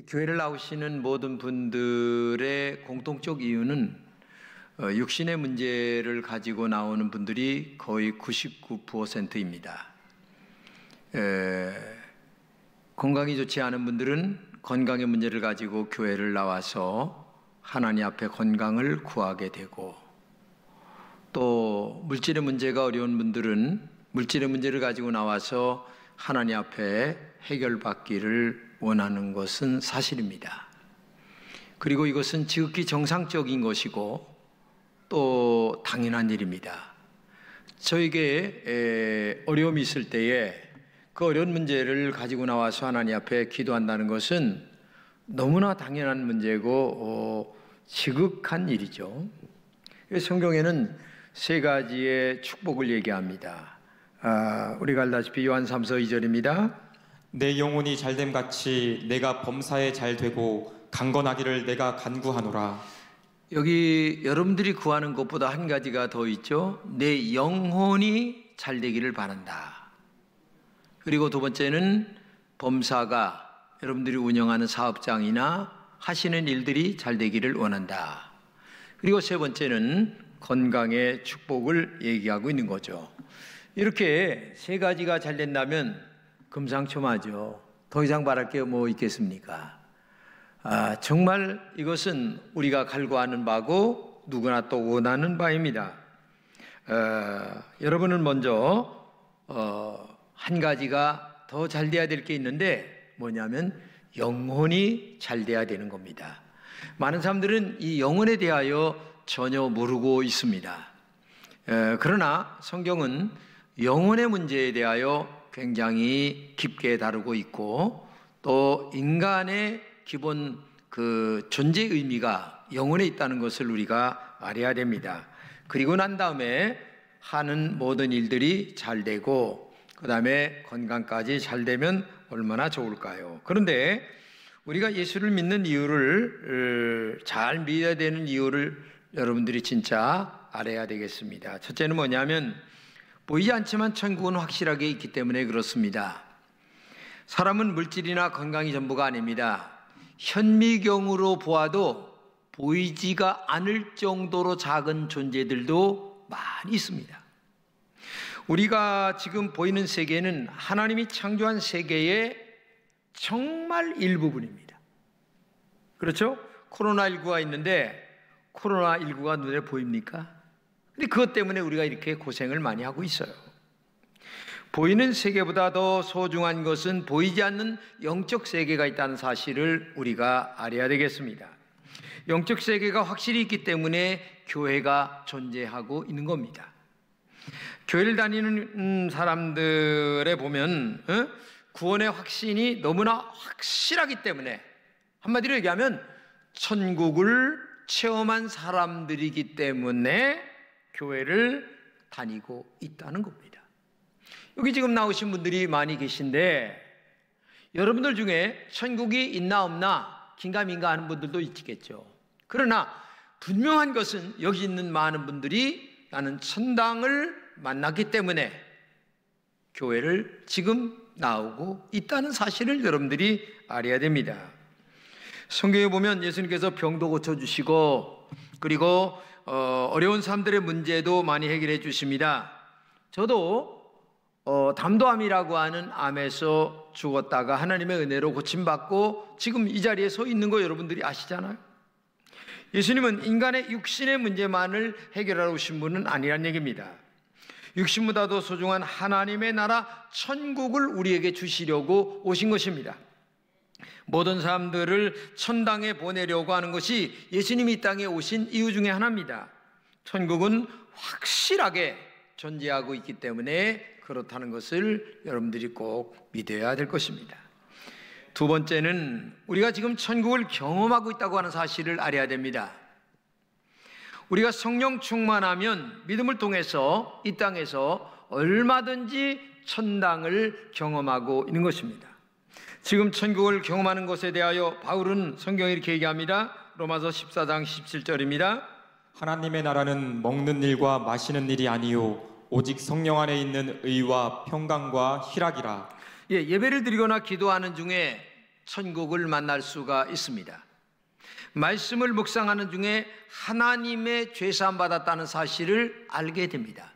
교회를 나오시는 모든 분들의 공통적 이유는 육신의 문제를 가지고 나오는 분들이 거의 99%입니다. 건강이 좋지 않은 분들은 건강의 문제를 가지고 교회를 나와서 하나님 앞에 건강을 구하게 되고, 또 물질의 문제가 어려운 분들은 물질의 문제를 가지고 나와서 하나님 앞에 해결받기를 원하는 것은 사실입니다. 그리고 이것은 지극히 정상적인 것이고 또 당연한 일입니다. 저에게 어려움이 있을 때에 그 어려운 문제를 가지고 나와서 하나님 앞에 기도한다는 것은 너무나 당연한 문제고 지극한 일이죠. 성경에는 세 가지의 축복을 얘기합니다. 우리가 알다시피 요한 3서 2절입니다. 내 영혼이 잘됨같이 내가 범사에 잘되고 강건하기를 내가 간구하노라. 여기 여러분들이 구하는 것보다 한 가지가 더 있죠. 내 영혼이 잘되기를 바란다. 그리고 두 번째는 범사가, 여러분들이 운영하는 사업장이나 하시는 일들이 잘되기를 원한다. 그리고 세 번째는 건강의 축복을 얘기하고 있는 거죠. 이렇게 세 가지가 잘 된다면 금상첨화죠. 더 이상 바랄 게 뭐 있겠습니까? 정말 이것은 우리가 갈구하는 바고 누구나 또 원하는 바입니다. 여러분은 먼저 한 가지가 더 잘 돼야 될 게 있는데 뭐냐면 영혼이 잘 돼야 되는 겁니다. 많은 사람들은 이 영혼에 대하여 전혀 모르고 있습니다. 그러나 성경은 영혼의 문제에 대하여 굉장히 깊게 다루고 있고, 또 인간의 기본 그 존재 의미가 영혼에 있다는 것을 우리가 알아야 됩니다. 그리고 난 다음에 하는 모든 일들이 잘 되고 그 다음에 건강까지 잘 되면 얼마나 좋을까요? 그런데 우리가 예수를 믿는 이유를, 잘 믿어야 되는 이유를 여러분들이 진짜 알아야 되겠습니다. 첫째는 뭐냐면 보이지 않지만 천국은 확실하게 있기 때문에 그렇습니다. 사람은 물질이나 건강이 전부가 아닙니다. 현미경으로 보아도 보이지가 않을 정도로 작은 존재들도 많이 있습니다. 우리가 지금 보이는 세계는 하나님이 창조한 세계의 정말 일부분입니다. 그렇죠? 코로나19가 있는데 코로나19가 눈에 보입니까? 근데 그것 때문에 우리가 이렇게 고생을 많이 하고 있어요. 보이는 세계보다 더 소중한 것은 보이지 않는 영적 세계가 있다는 사실을 우리가 알아야 되겠습니다. 영적 세계가 확실히 있기 때문에 교회가 존재하고 있는 겁니다. 교회를 다니는 사람들에 보면 구원의 확신이 너무나 확실하기 때문에, 한마디로 얘기하면 천국을 체험한 사람들이기 때문에 교회를 다니고 있다는 겁니다. 여기 지금 나오신 분들이 많이 계신데 여러분들 중에 천국이 있나 없나 긴가민가 하는 분들도 있겠죠. 그러나 분명한 것은 여기 있는 많은 분들이 나는 천당을 만났기 때문에 교회를 지금 나오고 있다는 사실을 여러분들이 알아야 됩니다. 성경에 보면 예수님께서 병도 고쳐주시고 그리고 어려운 사람들의 문제도 많이 해결해 주십니다. 저도 담도암이라고 하는 암에서 죽었다가 하나님의 은혜로 고침받고 지금 이 자리에 서 있는 거 여러분들이 아시잖아요. 예수님은 인간의 육신의 문제만을 해결하러 오신 분은 아니란 얘기입니다. 육신보다도 소중한 하나님의 나라 천국을 우리에게 주시려고 오신 것입니다. 모든 사람들을 천당에 보내려고 하는 것이 예수님이 이 땅에 오신 이유 중에 하나입니다. 천국은 확실하게 존재하고 있기 때문에 그렇다는 것을 여러분들이 꼭 믿어야 될 것입니다. 두 번째는 우리가 지금 천국을 경험하고 있다고 하는 사실을 알아야 됩니다. 우리가 성령 충만하면 믿음을 통해서 이 땅에서 얼마든지 천당을 경험하고 있는 것입니다. 지금 천국을 경험하는 것에 대하여 바울은 성경에 이렇게 얘기합니다. 로마서 14장 17절입니다. 하나님의 나라는 먹는 일과 마시는 일이 아니요 오직 성령 안에 있는 의와 평강과 희락이라. 예배를 드리거나 기도하는 중에 천국을 만날 수가 있습니다. 말씀을 묵상하는 중에 하나님의 죄사함 받았다는 사실을 알게 됩니다.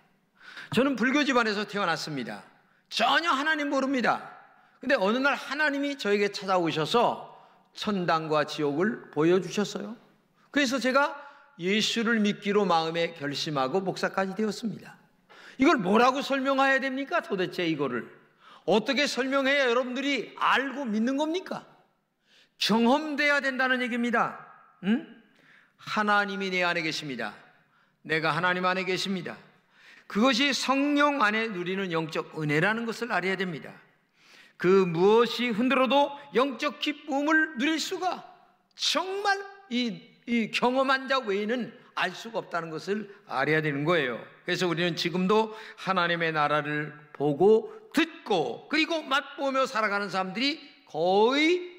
저는 불교 집안에서 태어났습니다. 전혀 하나님 모릅니다. 근데 어느 날 하나님이 저에게 찾아오셔서 천당과 지옥을 보여주셨어요. 그래서 제가 예수를 믿기로 마음에 결심하고 목사까지 되었습니다. 이걸 뭐라고 설명해야 됩니까? 도대체 이거를 어떻게 설명해야 여러분들이 알고 믿는 겁니까? 경험돼야 된다는 얘기입니다. 하나님이 내 안에 계십니다. 내가 하나님 안에 계십니다. 그것이 성령 안에 누리는 영적 은혜라는 것을 알아야 됩니다. 그 무엇이 흔들어도 영적 기쁨을 누릴 수가 정말 이 경험한 자 외에는 알 수가 없다는 것을 알아야 되는 거예요. 그래서 우리는 지금도 하나님의 나라를 보고 듣고 그리고 맛보며 살아가는 사람들이 거의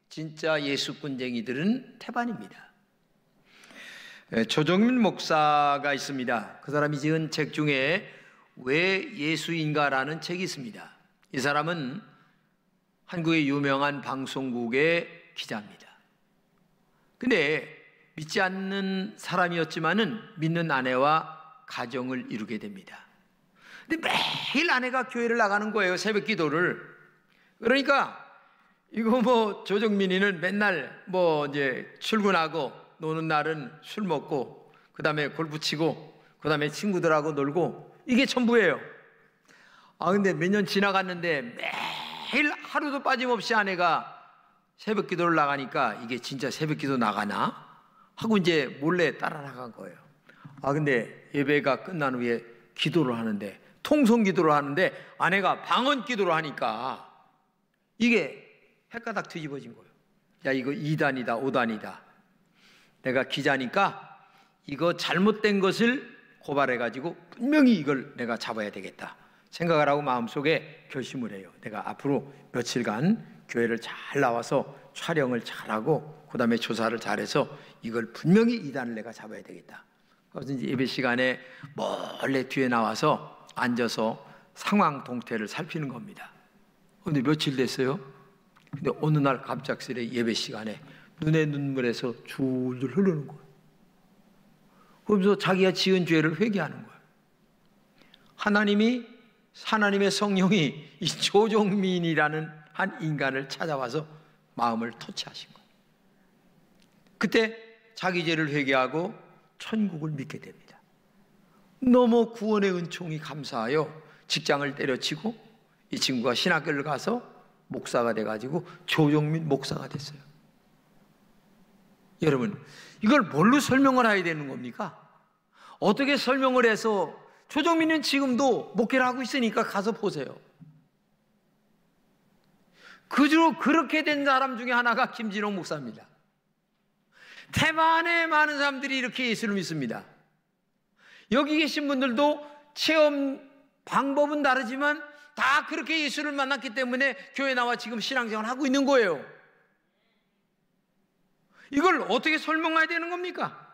진짜 예수꾼쟁이들은 태반입니다. 조정민 목사가 있습니다. 그 사람이 지은 책 중에 왜 예수인가라는 책이 있습니다. 이 사람은 한국의 유명한 방송국의 기자입니다. 근데 믿지 않는 사람이었지만은 믿는 아내와 가정을 이루게 됩니다. 근데 매일 아내가 교회를 나가는 거예요. 새벽 기도를. 그러니까 이거 뭐 조정민이는 맨날 뭐 이제 출근하고 노는 날은 술 먹고 그다음에 골프 치고 그다음에 친구들하고 놀고 이게 전부예요. 근데 몇 년 지나갔는데 매일 하루도 빠짐없이 아내가 새벽 기도를 나가니까 이게 진짜 새벽 기도 나가나 하고 이제 몰래 따라 나간 거예요. 근데 예배가 끝난 후에 기도를 하는데 통성 기도를 하는데 아내가 방언 기도를 하니까 이게 헷가닥 뒤집어진 거예요. 야, 이거 2단이다 5단이다. 내가 기자니까 이거 잘못된 것을 고발해가지고 분명히 이걸 내가 잡아야 되겠다 생각을 하고 마음속에 결심을 해요. 내가 앞으로 며칠간 교회를 잘 나와서 촬영을 잘하고 그 다음에 조사를 잘해서 이걸 분명히 2단을 내가 잡아야 되겠다. 그래서 이제 예배 시간에 몰래 뒤에 나와서 앉아서 상황 동태를 살피는 겁니다. 근데 며칠 됐어요. 근데 어느 날 갑작스레 예배 시간에 눈에 눈물에서 줄줄 흐르는 거예요. 그러면서 자기가 지은 죄를 회개하는 거예요. 하나님의 성령이 이 조정민이라는 한 인간을 찾아와서 마음을 터치하신 거예요. 그때 자기 죄를 회개하고 천국을 믿게 됩니다. 너무 구원의 은총이 감사하여 직장을 때려치고 이 친구가 신학교를 가서 목사가 돼가지고 조정민 목사가 됐어요. 여러분, 이걸 뭘로 설명을 해야 되는 겁니까? 어떻게 설명을 해서 조정민은 지금도 목회를 하고 있으니까 가서 보세요. 그저 그렇게 된 사람 중에 하나가 김진홍 목사입니다. 태반에 많은 사람들이 이렇게 예수를 믿습니다. 여기 계신 분들도 체험 방법은 다르지만 다 그렇게 예수를 만났기 때문에 교회 나와 지금 신앙생활을 하고 있는 거예요. 이걸 어떻게 설명해야 되는 겁니까?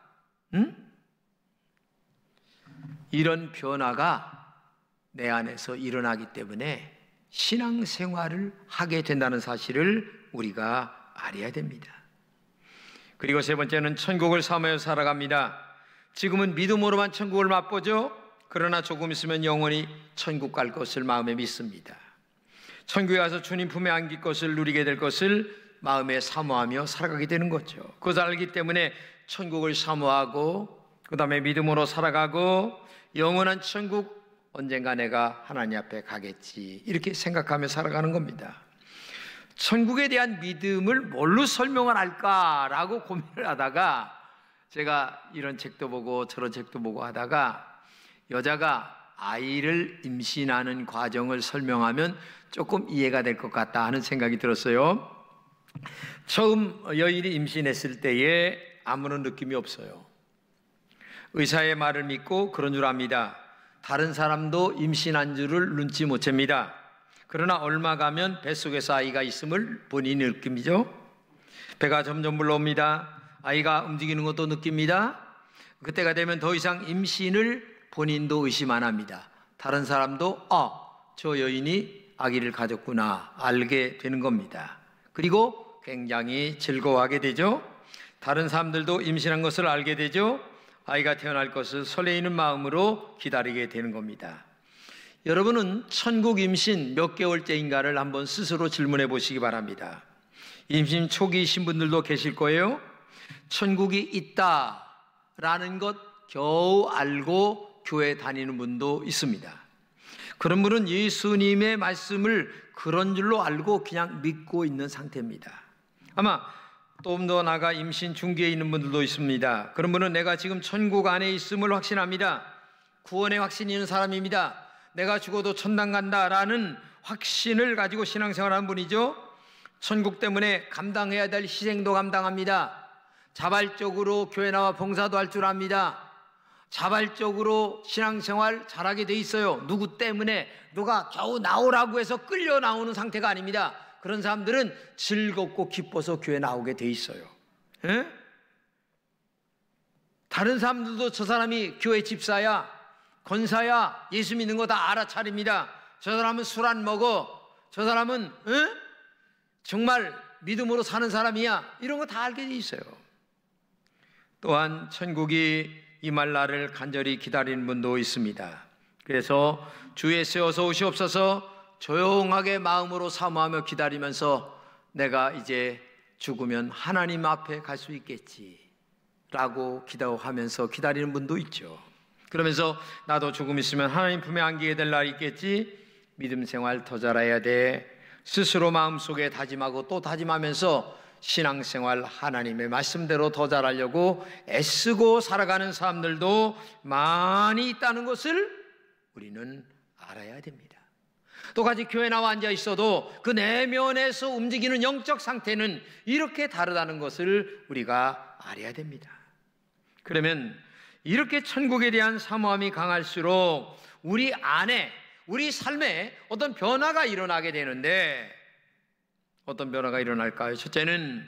이런 변화가 내 안에서 일어나기 때문에 신앙생활을 하게 된다는 사실을 우리가 알아야 됩니다. 그리고 세 번째는 천국을 사모하여 살아갑니다. 지금은 믿음으로만 천국을 맛보죠. 그러나 조금 있으면 영원히 천국 갈 것을 마음에 믿습니다. 천국에 가서 주님 품에 안길 것을 누리게 될 것을 마음에 사모하며 살아가게 되는 거죠. 그것을 알기 때문에 천국을 사모하고 그 다음에 믿음으로 살아가고 영원한 천국 언젠가 내가 하나님 앞에 가겠지 이렇게 생각하며 살아가는 겁니다. 천국에 대한 믿음을 뭘로 설명을 할까라고 고민을 하다가 제가 이런 책도 보고 저런 책도 보고 하다가 여자가 아이를 임신하는 과정을 설명하면 조금 이해가 될 것 같다 하는 생각이 들었어요. 처음 여인이 임신했을 때에 아무런 느낌이 없어요. 의사의 말을 믿고 그런 줄 압니다. 다른 사람도 임신한 줄을 눈치 못 챕니다. 그러나 얼마 가면 뱃속에서 아이가 있음을 본인이 느낍니다. 배가 점점 불러옵니다. 아이가 움직이는 것도 느낍니다. 그때가 되면 더 이상 임신을 본인도 의심 안 합니다. 다른 사람도 저 여인이 아기를 가졌구나 알게 되는 겁니다. 그리고 굉장히 즐거워하게 되죠. 다른 사람들도 임신한 것을 알게 되죠. 아이가 태어날 것을 설레이는 마음으로 기다리게 되는 겁니다. 여러분은 천국 임신 몇 개월째인가를 한번 스스로 질문해 보시기 바랍니다. 임신 초기이신 분들도 계실 거예요. 천국이 있다라는 것 겨우 알고 교회 다니는 분도 있습니다. 그런 분은 예수님의 말씀을 그런 줄로 알고 그냥 믿고 있는 상태입니다. 아마 좀 더 나아가 임신 중기에 있는 분들도 있습니다. 그런 분은 내가 지금 천국 안에 있음을 확신합니다. 구원의 확신이 있는 사람입니다. 내가 죽어도 천당 간다라는 확신을 가지고 신앙생활하는 분이죠. 천국 때문에 감당해야 될 희생도 감당합니다. 자발적으로 교회 나와 봉사도 할 줄 압니다. 자발적으로 신앙생활 잘하게 돼 있어요. 누구 때문에 누가 겨우 나오라고 해서 끌려 나오는 상태가 아닙니다. 그런 사람들은 즐겁고 기뻐서 교회 나오게 돼 있어요. 에? 다른 사람들도 저 사람이 교회 집사야, 권사야, 예수 믿는 거 다 알아차립니다. 저 사람은 술 안 먹어, 저 사람은 정말 믿음으로 사는 사람이야, 이런 거 다 알게 돼 있어요. 또한 천국이 임할 날을 간절히 기다리는 분도 있습니다. 그래서 주 예수 어서 오시옵소서 조용하게 마음으로 사모하며 기다리면서 내가 이제 죽으면 하나님 앞에 갈 수 있겠지 라고 기도하면서 기다리는 분도 있죠. 그러면서 나도 조금 있으면 하나님 품에 안기게 될 날이 있겠지, 믿음 생활 더 잘해야 돼, 스스로 마음속에 다짐하고 또 다짐하면서 신앙생활 하나님의 말씀대로 더 잘하려고 애쓰고 살아가는 사람들도 많이 있다는 것을 우리는 알아야 됩니다. 똑같이 교회 나와 앉아 있어도 그 내면에서 움직이는 영적 상태는 이렇게 다르다는 것을 우리가 알아야 됩니다. 그러면 이렇게 천국에 대한 사모함이 강할수록 우리 안에, 우리 삶에 어떤 변화가 일어나게 되는데, 어떤 변화가 일어날까요? 첫째는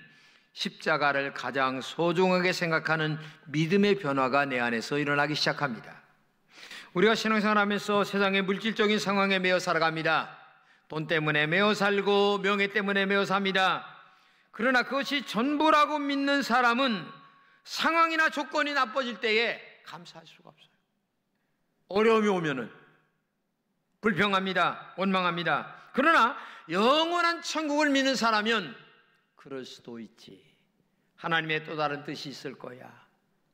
십자가를 가장 소중하게 생각하는 믿음의 변화가 내 안에서 일어나기 시작합니다. 우리가 신앙생활하면서 세상의 물질적인 상황에 매여 살아갑니다. 돈 때문에 매여 살고 명예 때문에 매여 삽니다. 그러나 그것이 전부라고 믿는 사람은 상황이나 조건이 나빠질 때에 감사할 수가 없어요. 어려움이 오면은 불평합니다. 원망합니다. 그러나 영원한 천국을 믿는 사람은 그럴 수도 있지, 하나님의 또 다른 뜻이 있을 거야,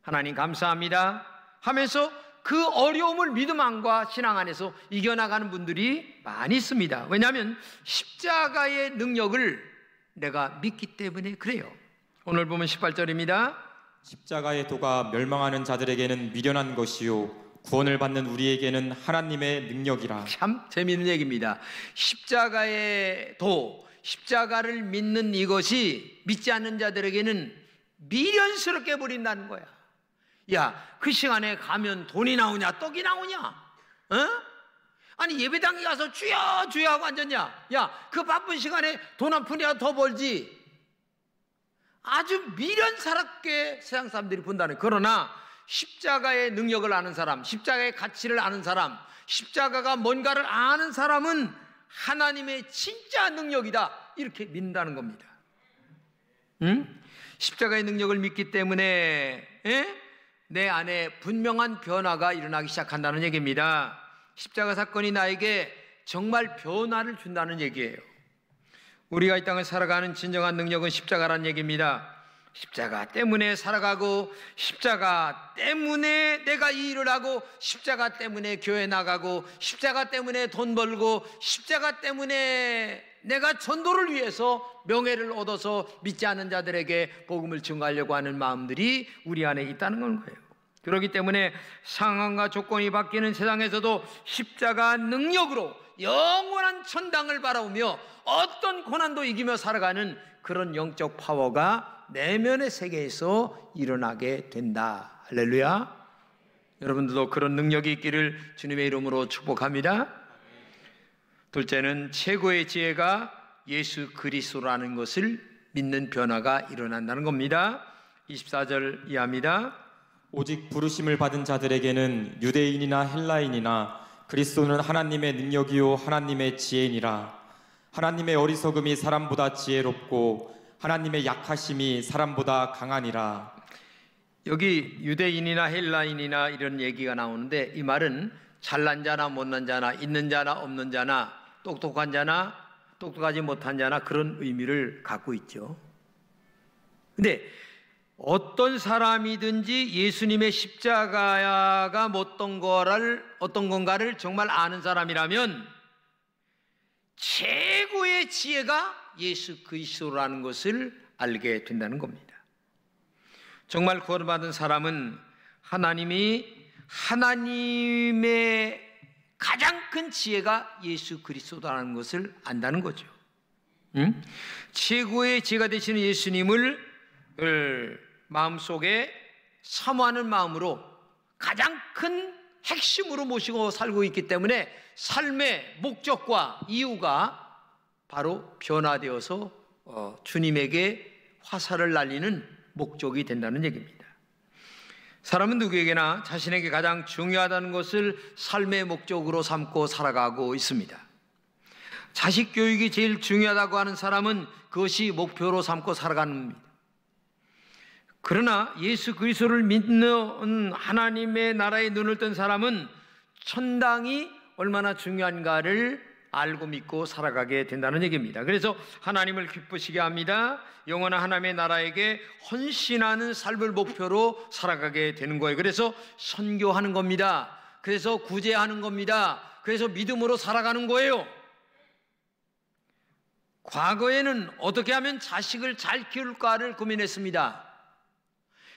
하나님 감사합니다 하면서 그 어려움을 믿음 안과 신앙 안에서 이겨나가는 분들이 많이 있습니다. 왜냐하면 십자가의 능력을 내가 믿기 때문에 그래요. 오늘 보면 18절입니다. 십자가의 도가 멸망하는 자들에게는 미련한 것이요 구원을 받는 우리에게는 하나님의 능력이라. 참 재미있는 얘기입니다. 십자가의 도, 십자가를 믿는 이것이 믿지 않는 자들에게는 미련스럽게 보인다는 거야. 야, 그 시간에 가면 돈이 나오냐, 떡이 나오냐? 어? 아니 예배당에 가서 주여 주여 하고 앉았냐? 야, 그 바쁜 시간에 돈 한 푼이라도 더 벌지. 아주 미련스럽게 세상 사람들이 본다는. 그러나 십자가의 능력을 아는 사람, 십자가의 가치를 아는 사람, 십자가가 뭔가를 아는 사람은 하나님의 진짜 능력이다, 이렇게 믿는다는 겁니다. 십자가의 능력을 믿기 때문에 내 안에 분명한 변화가 일어나기 시작한다는 얘기입니다. 십자가 사건이 나에게 정말 변화를 준다는 얘기예요. 우리가 이 땅을 살아가는 진정한 능력은 십자가라는 얘기입니다. 십자가 때문에 살아가고, 십자가 때문에 내가 이 일을 하고, 십자가 때문에 교회 나가고, 십자가 때문에 돈 벌고, 십자가 때문에 내가 전도를 위해서 명예를 얻어서 믿지 않는 자들에게 복음을 증거하려고 하는 마음들이 우리 안에 있다는 거예요. 그렇기 때문에 상황과 조건이 바뀌는 세상에서도 십자가 능력으로 영원한 천당을 바라보며 어떤 고난도 이기며 살아가는 그런 영적 파워가 내면의 세계에서 일어나게 된다. 할렐루야. 여러분들도 그런 능력이 있기를 주님의 이름으로 축복합니다. 둘째는 최고의 지혜가 예수 그리스도라는 것을 믿는 변화가 일어난다는 겁니다. 24절 이하입니다. 오직 부르심을 받은 자들에게는 유대인이나 헬라인이나 그리스도는 하나님의 능력이요 하나님의 지혜니라. 하나님의 어리석음이 사람보다 지혜롭고 하나님의 약하심이 사람보다 강하니라. 여기 유대인이나 헬라인이나 이런 얘기가 나오는데, 이 말은 잘난 자나 못난 자나 있는 자나 없는 자나 똑똑한 자나 똑똑하지 못한 자나 그런 의미를 갖고 있죠. 근데 어떤 사람이든지 예수님의 십자가가 어떤 건가를 정말 아는 사람이라면 최고의 지혜가 예수 그리스도라는 것을 알게 된다는 겁니다. 정말 구원받은 사람은 하나님의 가장 큰 지혜가 예수 그리스도라는 것을 안다는 거죠. 최고의 지혜가 되시는 예수님을 마음속에 사모하는 마음으로 가장 큰 핵심으로 모시고 살고 있기 때문에 삶의 목적과 이유가 바로 변화되어서 주님에게 화살을 날리는 목적이 된다는 얘기입니다. 사람은 누구에게나 자신에게 가장 중요하다는 것을 삶의 목적으로 삼고 살아가고 있습니다. 자식 교육이 제일 중요하다고 하는 사람은 그것이 목표로 삼고 살아가는 겁니다. 그러나 예수 그리스도를 믿는 하나님의 나라에 눈을 뜬 사람은 천당이 얼마나 중요한가를 알고 믿고 살아가게 된다는 얘기입니다. 그래서 하나님을 기쁘시게 합니다. 영원한 하나님의 나라에게 헌신하는 삶을 목표로 살아가게 되는 거예요. 그래서 선교하는 겁니다. 그래서 구제하는 겁니다. 그래서 믿음으로 살아가는 거예요. 과거에는 어떻게 하면 자식을 잘 키울까를 고민했습니다.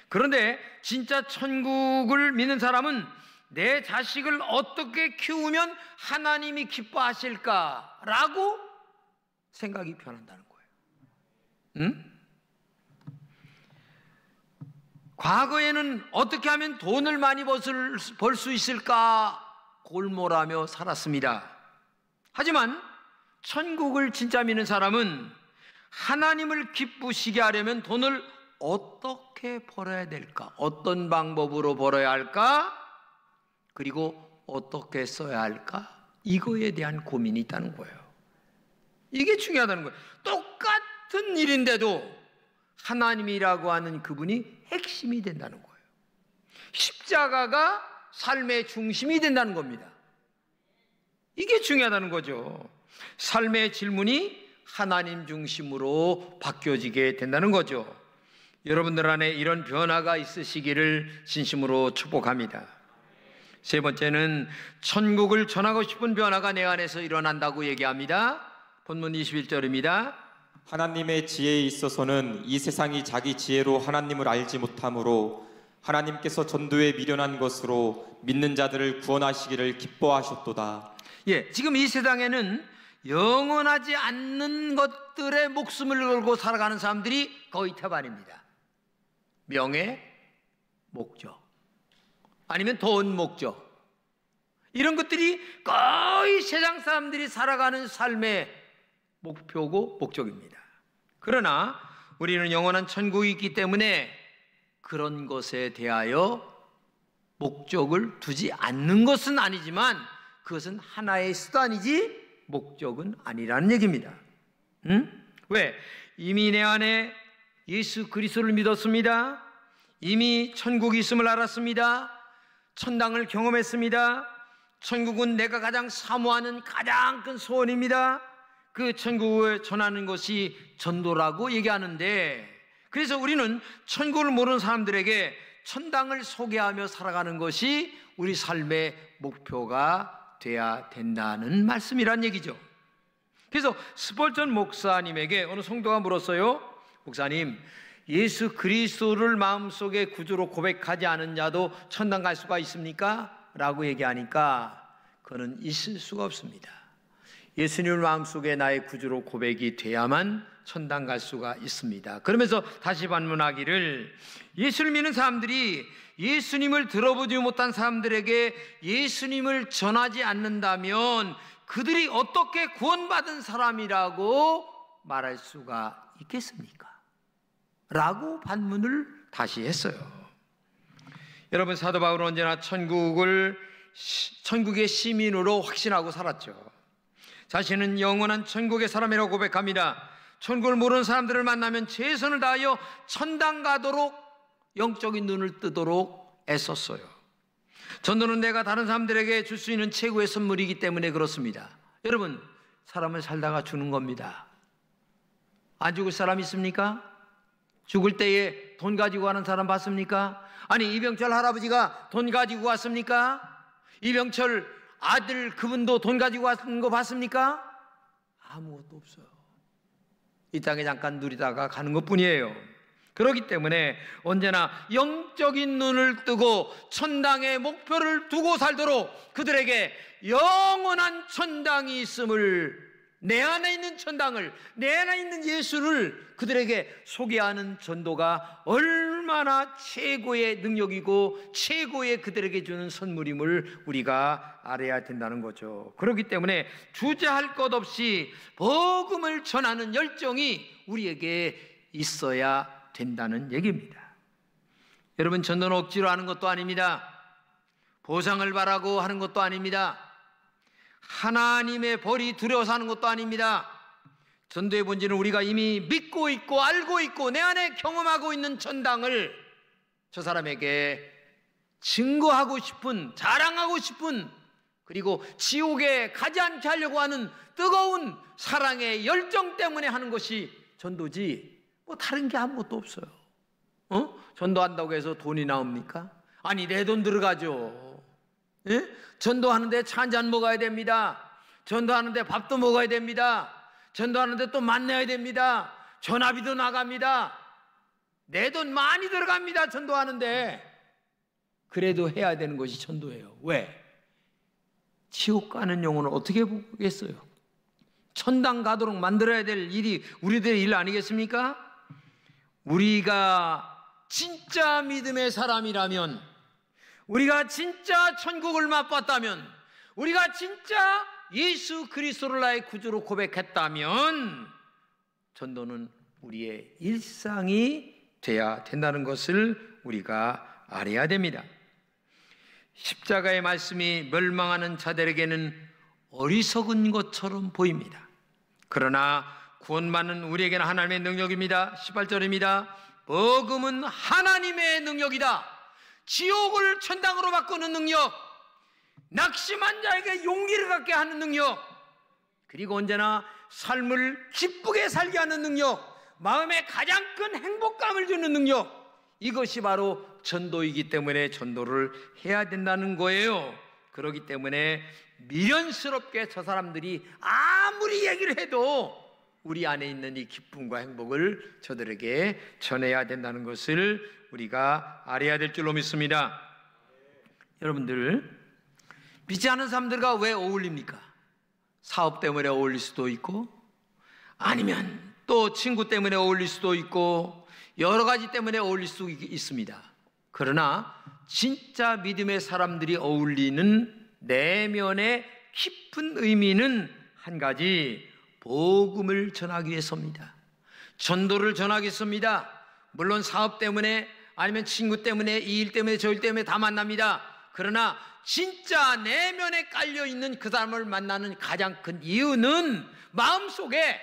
그런데 진짜 천국을 믿는 사람은 내 자식을 어떻게 키우면 하나님이 기뻐하실까라고 생각이 변한다는 거예요. 과거에는 어떻게 하면 돈을 많이 벌 수 있을까 골몰하며 살았습니다. 하지만 천국을 진짜 믿는 사람은 하나님을 기쁘시게 하려면 돈을 어떻게 벌어야 될까? 어떤 방법으로 벌어야 할까? 그리고 어떻게 써야 할까? 이거에 대한 고민이 있다는 거예요. 이게 중요하다는 거예요. 똑같은 일인데도 하나님이라고 하는 그분이 핵심이 된다는 거예요. 십자가가 삶의 중심이 된다는 겁니다. 이게 중요하다는 거죠. 삶의 질문이 하나님 중심으로 바뀌어지게 된다는 거죠. 여러분들 안에 이런 변화가 있으시기를 진심으로 축복합니다. 세 번째는 천국을 전하고 싶은 변화가 내 안에서 일어난다고 얘기합니다. 본문 21절입니다. 하나님의 지혜에 있어서는 이 세상이 자기 지혜로 하나님을 알지 못하므로 하나님께서 전도에 미련한 것으로 믿는 자들을 구원하시기를 기뻐하셨도다. 지금 이 세상에는 영원하지 않는 것들에 목숨을 걸고 살아가는 사람들이 거의 태반입니다. 명예, 목적, 아니면 돈 목적, 이런 것들이 거의 세상 사람들이 살아가는 삶의 목표고 목적입니다. 그러나 우리는 영원한 천국이 있기 때문에 그런 것에 대하여 목적을 두지 않는 것은 아니지만 그것은 하나의 수단이지 목적은 아니라는 얘기입니다. 왜? 이미 내 안에 예수 그리스도를 믿었습니다. 이미 천국이 있음을 알았습니다. 천당을 경험했습니다. 천국은 내가 가장 사모하는 가장 큰 소원입니다. 그 천국을 전하는 것이 전도라고 얘기하는데, 그래서 우리는 천국을 모르는 사람들에게 천당을 소개하며 살아가는 것이 우리 삶의 목표가 돼야 된다는 말씀이란 얘기죠. 그래서 스펄전 목사님에게 어느 성도가 물었어요. 목사님, 예수 그리스도를 마음속에 구주로 고백하지 않은 자도 천당 갈 수가 있습니까? 라고 얘기하니까 그는 있을 수가 없습니다. 예수님을 마음속에 나의 구주로 고백이 돼야만 천당 갈 수가 있습니다. 그러면서 다시 반문하기를, 예수를 믿는 사람들이 예수님을 들어보지 못한 사람들에게 예수님을 전하지 않는다면 그들이 어떻게 구원받은 사람이라고 말할 수가 있겠습니까? 라고 반문을 다시 했어요. 여러분, 사도 바울은 언제나 천국의 시민으로 확신하고 살았죠. 자신은 영원한 천국의 사람이라고 고백합니다. 천국을 모르는 사람들을 만나면 최선을 다하여 천당 가도록 영적인 눈을 뜨도록 애썼어요. 전도는 내가 다른 사람들에게 줄 수 있는 최고의 선물이기 때문에 그렇습니다. 여러분, 사람은 살다가 죽는 겁니다. 안 죽을 사람 있습니까? 죽을 때에 돈 가지고 가는 사람 봤습니까? 아니, 이병철 할아버지가 돈 가지고 왔습니까? 이병철 아들 그분도 돈 가지고 왔는 거 봤습니까? 아무것도 없어요. 이 땅에 잠깐 누리다가 가는 것뿐이에요. 그렇기 때문에 언제나 영적인 눈을 뜨고 천당의 목표를 두고 살도록 그들에게 영원한 천당이 있음을, 내 안에 있는 천당을, 내 안에 있는 예수를 그들에게 소개하는 전도가 얼마나 최고의 능력이고 최고의 그들에게 주는 선물임을 우리가 알아야 된다는 거죠. 그렇기 때문에 주저할 것 없이 복음을 전하는 열정이 우리에게 있어야 된다는 얘기입니다. 여러분, 전도는 억지로 하는 것도 아닙니다. 보상을 바라고 하는 것도 아닙니다. 하나님의 벌이 두려워서 하는 것도 아닙니다. 전도의 본질은 우리가 이미 믿고 있고 알고 있고 내 안에 경험하고 있는 천당을 저 사람에게 증거하고 싶은, 자랑하고 싶은, 그리고 지옥에 가지 않게 하려고 하는 뜨거운 사랑의 열정 때문에 하는 것이 전도지, 뭐 다른 게 아무것도 없어요. 전도한다고 해서 돈이 나옵니까? 아니, 내 돈 들어가죠. 예? 전도하는데 차 한잔 먹어야 됩니다. 전도하는데 밥도 먹어야 됩니다. 전도하는데 또 만나야 됩니다. 전화비도 나갑니다. 내 돈 많이 들어갑니다. 전도하는데. 그래도 해야 되는 것이 전도예요. 왜? 지옥 가는 영혼을 어떻게 보겠어요? 천당 가도록 만들어야 될 일이 우리들의 일 아니겠습니까? 우리가 진짜 믿음의 사람이라면, 우리가 진짜 천국을 맛봤다면, 우리가 진짜 예수 그리스도를 나의 구주로 고백했다면 전도는 우리의 일상이 돼야 된다는 것을 우리가 알아야 됩니다. 십자가의 말씀이 멸망하는 자들에게는 어리석은 것처럼 보입니다. 그러나 구원받는 우리에게는 하나님의 능력입니다. 18절입니다. 복음은 하나님의 능력이다. 지옥을 천당으로 바꾸는 능력, 낙심한 자에게 용기를 갖게 하는 능력, 그리고 언제나 삶을 기쁘게 살게 하는 능력, 마음에 가장 큰 행복감을 주는 능력, 이것이 바로 전도이기 때문에 전도를 해야 된다는 거예요. 그렇기 때문에 미련스럽게 저 사람들이 아무리 얘기를 해도 우리 안에 있는 이 기쁨과 행복을 저들에게 전해야 된다는 것을 우리가 알아야 될 줄로 믿습니다. 여러분들, 믿지 않은 사람들과 왜 어울립니까? 사업 때문에 어울릴 수도 있고, 아니면 또 친구 때문에 어울릴 수도 있고, 여러 가지 때문에 어울릴 수 있습니다. 그러나 진짜 믿음의 사람들이 어울리는 내면의 깊은 의미는 한 가지, 복음을 전하기 위해서입니다. 전도를 전하기 위해서입니다. 물론 사업 때문에, 아니면 친구 때문에, 이 일 때문에, 저 일 때문에 다 만납니다. 그러나 진짜 내면에 깔려있는 그 사람을 만나는 가장 큰 이유는 마음속에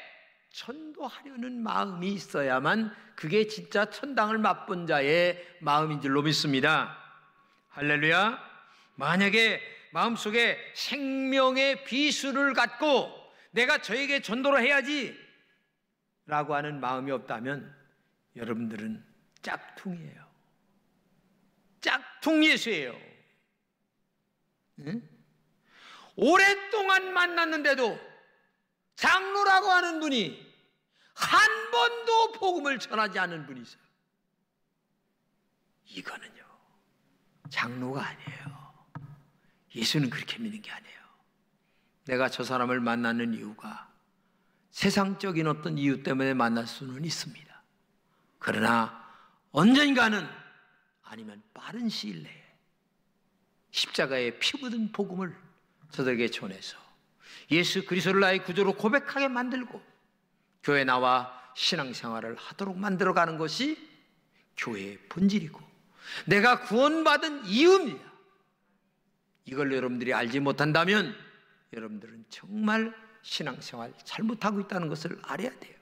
전도하려는 마음이 있어야만 그게 진짜 천당을 맛본 자의 마음인 줄로 믿습니다. 할렐루야. 만약에 마음속에 생명의 비수를 갖고 내가 저에게 전도를 해야지 라고 하는 마음이 없다면 여러분들은 짝퉁이에요. 짝퉁 예수예요. 응? 오랫동안 만났는데도 장로라고 하는 분이 한 번도 복음을 전하지 않은 분이 있어요. 이거는요, 장로가 아니에요. 예수는 그렇게 믿는 게 아니에요. 내가 저 사람을 만나는 이유가 세상적인 어떤 이유 때문에 만날 수는 있습니다. 그러나 언젠가는, 아니면 빠른 시일 내에 십자가에 피 묻은 복음을 저들에게 전해서 예수 그리스도를 나의 구주로 고백하게 만들고 교회 나와 신앙생활을 하도록 만들어가는 것이 교회의 본질이고 내가 구원받은 이유입니다. 이걸 여러분들이 알지 못한다면 여러분들은 정말 신앙생활 잘못하고 있다는 것을 알아야 돼요.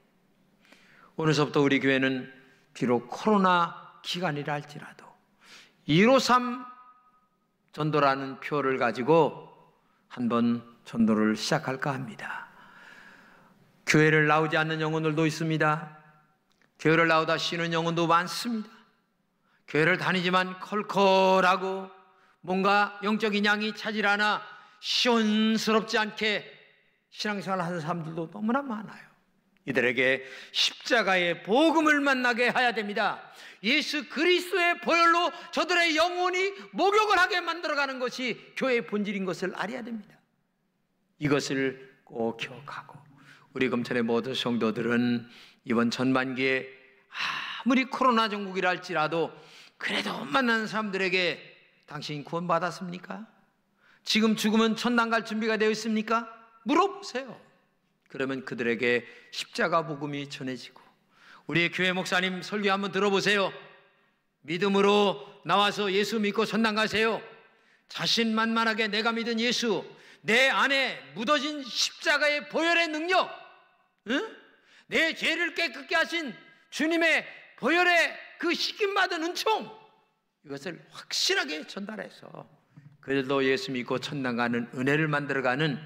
오늘서부터 우리 교회는 비록 코로나 기간이라 할지라도 153 전도라는 표를 가지고 한번 전도를 시작할까 합니다. 교회를 나오지 않는 영혼들도 있습니다. 교회를 나오다 쉬는 영혼도 많습니다. 교회를 다니지만 컬컬하고 뭔가 영적인 양이 차질 않아 시원스럽지 않게 신앙생활을 하는 사람들도 너무나 많아요. 이들에게 십자가의 복음을 만나게 해야 됩니다. 예수 그리스도의 보혈로 저들의 영혼이 목욕을 하게 만들어가는 것이 교회의 본질인 것을 알아야 됩니다. 이것을 꼭 기억하고 우리 금천의 모든 성도들은 이번 전반기에 아무리 코로나 전국이라 할지라도 그래도 만나는 사람들에게 당신 구원받았습니까? 지금 죽으면 천당 갈 준비가 되어 있습니까? 물어보세요. 그러면 그들에게 십자가 복음이 전해지고, 우리의 교회 목사님 설교 한번 들어보세요. 믿음으로 나와서 예수 믿고 천당 가세요. 자신만만하게 내가 믿은 예수, 내 안에 묻어진 십자가의 보혈의 능력, 내 죄를 깨끗게 하신 주님의 보혈의 그 씻김받은 은총, 이것을 확실하게 전달해서 그들도 예수 믿고 천당 가는 은혜를 만들어가는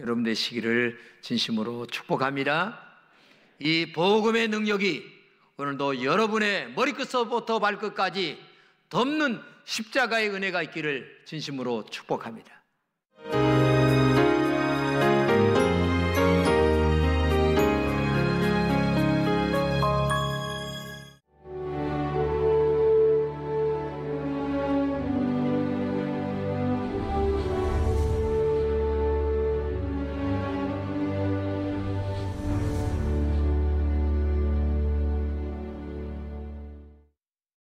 여러분 되시기를 진심으로 축복합니다. 이 복음의 능력이 오늘도 여러분의 머리끝부터 발끝까지 덮는 십자가의 은혜가 있기를 진심으로 축복합니다.